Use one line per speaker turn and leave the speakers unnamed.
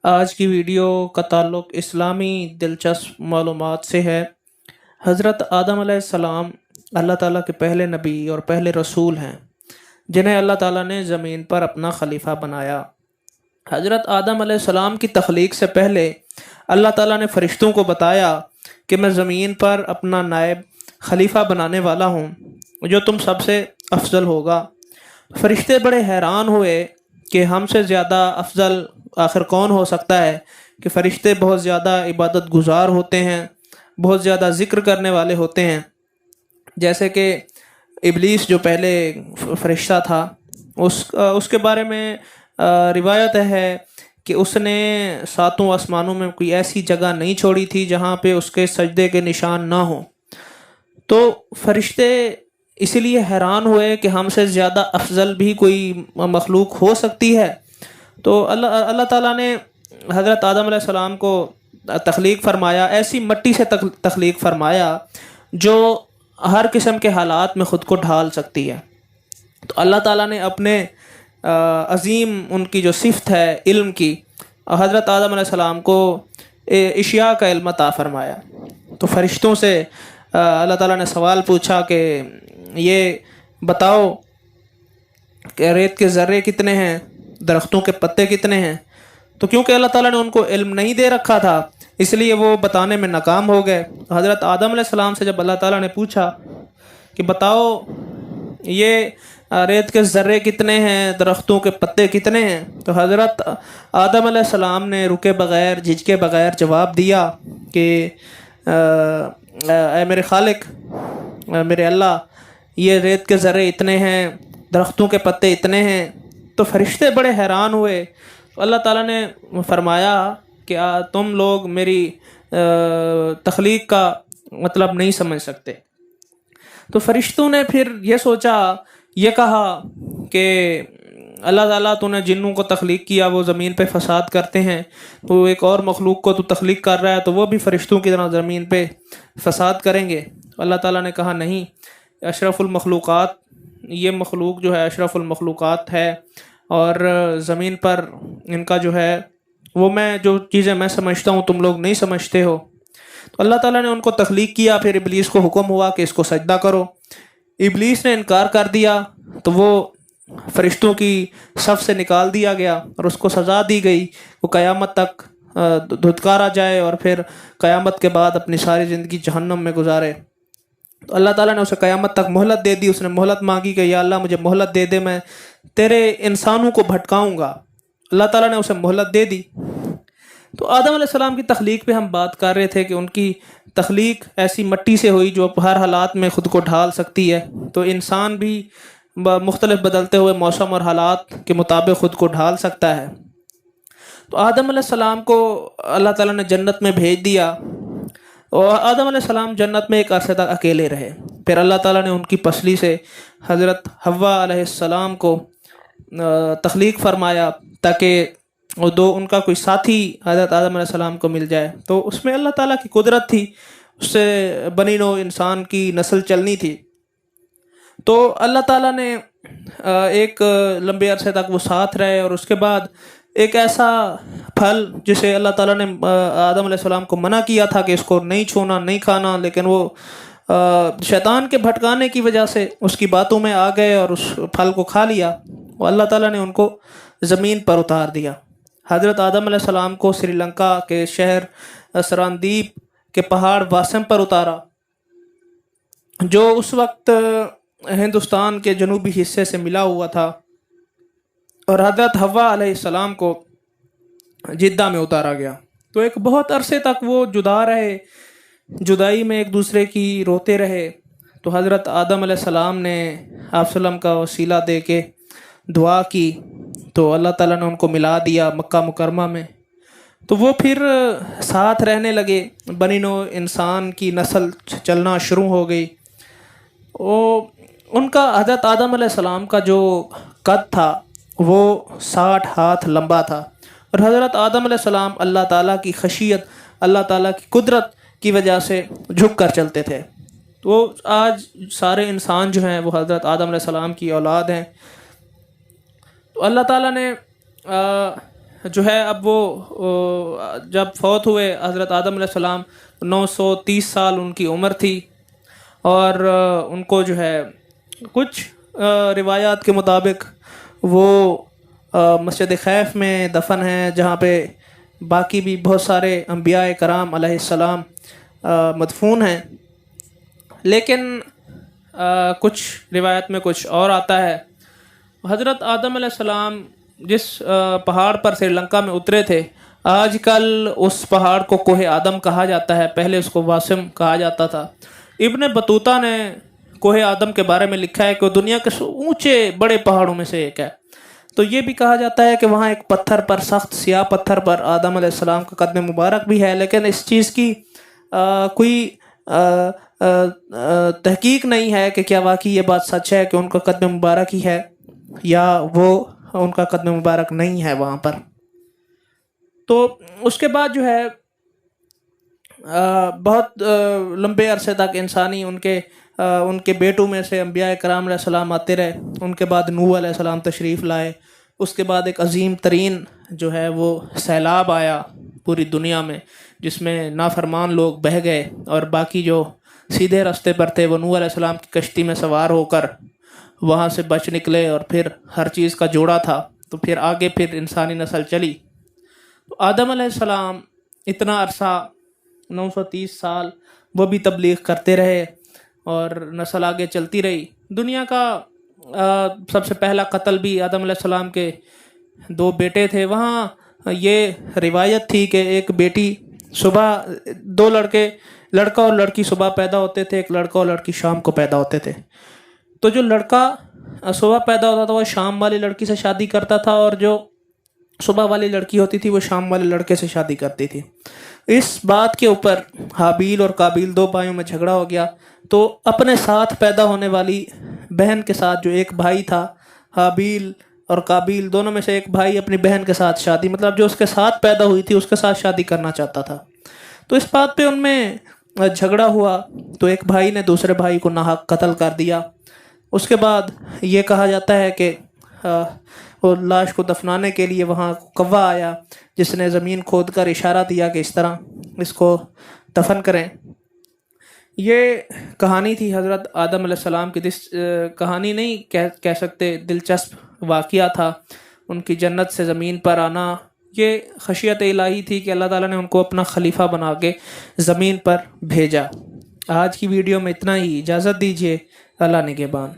آج کی ویڈیو کا تعلق اسلامی دلچسپ معلومات سے ہے۔ حضرت آدم علیہ السلام اللہ تعالیٰ کے پہلے نبی اور پہلے رسول ہیں جنہیں اللہ تعالیٰ نے زمین پر اپنا خلیفہ بنایا۔ حضرت آدم علیہ السلام کی تخلیق سے پہلے اللہ تعالیٰ نے فرشتوں کو بتایا کہ میں زمین پر اپنا نائب خلیفہ بنانے والا ہوں جو تم سب سے افضل ہوگا۔ فرشتے بڑے حیران ہوئے کہ ہم سے زیادہ افضل آخر کون ہو سکتا ہے، کہ فرشتے بہت زیادہ عبادت گزار ہوتے ہیں، بہت زیادہ ذکر کرنے والے ہوتے ہیں، جیسے کہ ابلیس جو پہلے فرشتہ تھا اس کے بارے میں روایت ہے کہ اس نے ساتوں آسمانوں میں کوئی ایسی جگہ نہیں چھوڑی تھی جہاں پہ اس کے سجدے کے نشان نہ ہوں۔ تو فرشتے اسی لیے حیران ہوئے کہ ہم سے زیادہ افضل بھی کوئی مخلوق ہو سکتی ہے۔ تو اللہ تعالیٰ نے حضرت آدم علیہ السلام کو تخلیق فرمایا، ایسی مٹی سے تخلیق فرمایا جو ہر قسم کے حالات میں خود کو ڈھال سکتی ہے۔ تو اللہ تعالیٰ نے اپنے عظیم ان کی جو صفت ہے علم کی، حضرت آدم علیہ السلام کو اشیاء کا علم عطا فرمایا۔ تو فرشتوں سے اللہ تعالیٰ نے سوال پوچھا کہ یہ بتاؤ کہ ریت کے ذرے کتنے ہیں، درختوں کے پتے کتنے ہیں۔ تو کیونکہ اللہ تعالیٰ نے ان کو علم نہیں دے رکھا تھا اس لیے وہ بتانے میں ناکام ہو گئے۔ حضرت آدم علیہ السلام سے جب اللہ تعالیٰ نے پوچھا کہ بتاؤ یہ ریت کے ذرے کتنے ہیں، درختوں کے پتے کتنے ہیں، تو حضرت آدم علیہ السلام نے رکے بغیر جھجکے بغیر جواب دیا کہ اے میرے خالق، میرے اللہ، یہ ریت کے ذرے اتنے ہیں، درختوں کے پتے اتنے ہیں۔ تو فرشتے بڑے حیران ہوئے۔ اللہ تعالیٰ نے فرمایا کہ تم لوگ میری تخلیق کا مطلب نہیں سمجھ سکتے۔ تو فرشتوں نے پھر یہ سوچا، یہ کہا کہ اللہ تعالیٰ تو نے جنوں کو تخلیق کیا، وہ زمین پہ فساد کرتے ہیں، تو ایک اور مخلوق کو تو تخلیق کر رہا ہے تو وہ بھی فرشتوں کی طرح زمین پہ فساد کریں گے۔ اللہ تعالیٰ نے کہا نہیں، اشرف المخلوقات، یہ مخلوق جو ہے اشرف المخلوقات ہے، اور زمین پر ان کا جو ہے وہ میں جو چیزیں میں سمجھتا ہوں تم لوگ نہیں سمجھتے ہو۔ تو اللہ تعالیٰ نے ان کو تخلیق کیا، پھر ابلیس کو حکم ہوا کہ اس کو سجدہ کرو۔ ابلیس نے انکار کر دیا تو وہ فرشتوں کی صف سے نکال دیا گیا اور اس کو سزا دی گئی، وہ قیامت تک دھتکارا جائے اور پھر قیامت کے بعد اپنی ساری زندگی جہنم میں گزارے۔ تو اللہ تعالیٰ نے اسے قیامت تک مہلت دے دی۔ اس نے مہلت مانگی کہ یا اللہ مجھے مہلت دے دے، میں تیرے انسانوں کو بھٹکاؤں گا۔ اللہ تعالیٰ نے اسے مہلت دے دی۔ تو آدم علیہ السلام کی تخلیق پہ ہم بات کر رہے تھے کہ ان کی تخلیق ایسی مٹی سے ہوئی جو ہر حالات میں خود کو ڈھال سکتی ہے۔ تو انسان بھی مختلف بدلتے ہوئے موسم اور حالات کے مطابق خود کو ڈھال سکتا ہے۔ تو آدم علیہ السلام کو اللہ تعالیٰ نے جنت میں بھیج دیا، اور آدم علیہ السلام جنت میں ایک عرصے تک اکیلے رہے۔ پھر اللہ تعالیٰ نے ان کی پسلی سے حضرت حوا علیہ السلام کو تخلیق فرمایا تاکہ ان کا کوئی ساتھی حضرت آدم علیہ السلام کو مل جائے۔ تو اس میں اللہ تعالیٰ کی قدرت تھی، اس سے بنی نوع انسان کی نسل چلنی تھی۔ تو اللہ تعالیٰ نے ایک لمبے عرصے تک وہ ساتھ رہے، اور اس کے بعد ایک ایسا پھل جسے اللہ تعالیٰ نے آدم علیہ السلام کو منع کیا تھا کہ اس کو نہیں چھونا، نہیں کھانا، لیکن وہ شیطان کے بھٹکانے کی وجہ سے اس کی باتوں میں آ گئے اور اس پھل کو کھا لیا، اور اللہ تعالیٰ نے ان کو زمین پر اتار دیا۔ حضرت آدم علیہ السلام کو سری لنکا کے شہر سراندیپ کے پہاڑ واسم پر اتارا، جو اس وقت ہندوستان کے جنوبی حصے سے ملا ہوا تھا، اور حضرت حوا علیہ السلام کو جدہ میں اتارا گیا۔ تو ایک بہت عرصے تک وہ جدا رہے، جدائی میں ایک دوسرے کی روتے رہے۔ تو حضرت آدم علیہ السلام نے آپ وسلم کا وسیلہ دے کے دعا کی، تو اللہ تعالیٰ نے ان کو ملا دیا مکہ مکرمہ میں۔ تو وہ پھر ساتھ رہنے لگے، بنی نوع انسان کی نسل چلنا شروع ہو گئی۔ ان کا حضرت آدم علیہ السلام کا جو قد تھا وہ 60 ہاتھ لمبا تھا، اور حضرت آدم علیہ السلام اللہ تعالیٰ کی خشیت، اللہ تعالیٰ کی قدرت کی وجہ سے جھک کر چلتے تھے۔ تو آج سارے انسان جو ہیں وہ حضرت آدم علیہ السلام کی اولاد ہیں۔ تو اللہ تعالیٰ نے جو ہے اب وہ جب فوت ہوئے حضرت آدم علیہ السلام 930 سال ان کی عمر تھی، اور ان کو جو ہے کچھ روایات کے مطابق وہ مسجد خیف میں دفن ہیں، جہاں پہ باقی بھی بہت سارے انبیاء کرام علیہ السلام مدفون ہیں۔ لیکن کچھ روایت میں کچھ اور آتا ہے۔ حضرت آدم علیہ السلام جس پہاڑ پر سری لنکا میں اترے تھے، آج کل اس پہاڑ کو کوہ آدم کہا جاتا ہے، پہلے اس کو واسم کہا جاتا تھا۔ ابن بطوطہ نے کوہ آدم کے بارے میں لکھا ہے کہ وہ دنیا کے اونچے بڑے پہاڑوں میں سے ایک ہے۔ تو یہ بھی کہا جاتا ہے کہ وہاں ایک پتھر پر، سخت سیاہ پتھر پر آدم علیہ السلام کا قدم مبارک بھی ہے، لیکن اس چیز کی کوئی تحقیق نہیں ہے کہ کیا واقعی یہ بات سچ ہے کہ ان کا قدم مبارک ہی ہے یا وہ ان کا قدم مبارک نہیں ہے وہاں پر۔ تو اس کے بعد جو ہے بہت لمبے عرصے تک انسانی ان کے بیٹوں میں سے انبیاء کرام علیہ السلام آتے رہے۔ ان کے بعد نوح علیہ السلام تشریف لائے۔ اس کے بعد ایک عظیم ترین جو ہے وہ سیلاب آیا پوری دنیا میں، جس میں نافرمان لوگ بہہ گئے، اور باقی جو سیدھے راستے پر تھے وہ نوح علیہ السلام کی کشتی میں سوار ہو کر وہاں سے بچ نکلے، اور پھر ہر چیز کا جوڑا تھا تو پھر آگے پھر انسانی نسل چلی۔ تو آدم علیہ السلام اتنا عرصہ 930 سال وہ بھی تبلیغ کرتے رہے، اور نسل آگے چلتی رہی۔ دنیا کا سب سے پہلا قتل بھی آدم علیہ السلام کے 2 بیٹے تھے۔ وہاں یہ روایت تھی کہ ایک بیٹی صبح، 2 لڑکا اور لڑکی صبح پیدا ہوتے تھے، ایک لڑکا اور لڑکی شام کو پیدا ہوتے تھے۔ تو جو لڑکا صبح پیدا ہوتا تھا وہ شام والی لڑکی سے شادی کرتا تھا، اور جو صبح والی لڑکی ہوتی تھی وہ شام والے لڑکے سے شادی کرتی تھی۔ اس بات کے اوپر حابیل اور قابیل 2 بھائیوں میں جھگڑا ہو گیا۔ تو اپنے ساتھ پیدا ہونے والی بہن کے ساتھ جو ایک بھائی تھا، حابیل اور قابیل دونوں میں سے ایک بھائی اپنی بہن کے ساتھ شادی، مطلب جو اس کے ساتھ پیدا ہوئی تھی اس کے ساتھ شادی کرنا چاہتا تھا۔ تو اس بات پہ ان میں جھگڑا ہوا، تو ایک بھائی نے دوسرے بھائی کو ناحق قتل کر دیا۔ اس کے بعد یہ کہا جاتا ہے کہ وہ لاش کو دفنانے کے لیے وہاں کوا آیا، جس نے زمین کھود کر اشارہ دیا کہ اس طرح اس کو دفن کریں۔ یہ کہانی تھی حضرت آدم علیہ السلام کی۔ کہانی نہیں کہہ سکتے، دلچسپ واقعہ تھا ان کی جنت سے زمین پر آنا۔ یہ خشیت الہی تھی کہ اللہ تعالیٰ نے ان کو اپنا خلیفہ بنا کے زمین پر بھیجا۔ آج کی ویڈیو میں اتنا ہی، اجازت دیجیے، اللہ نگہبان۔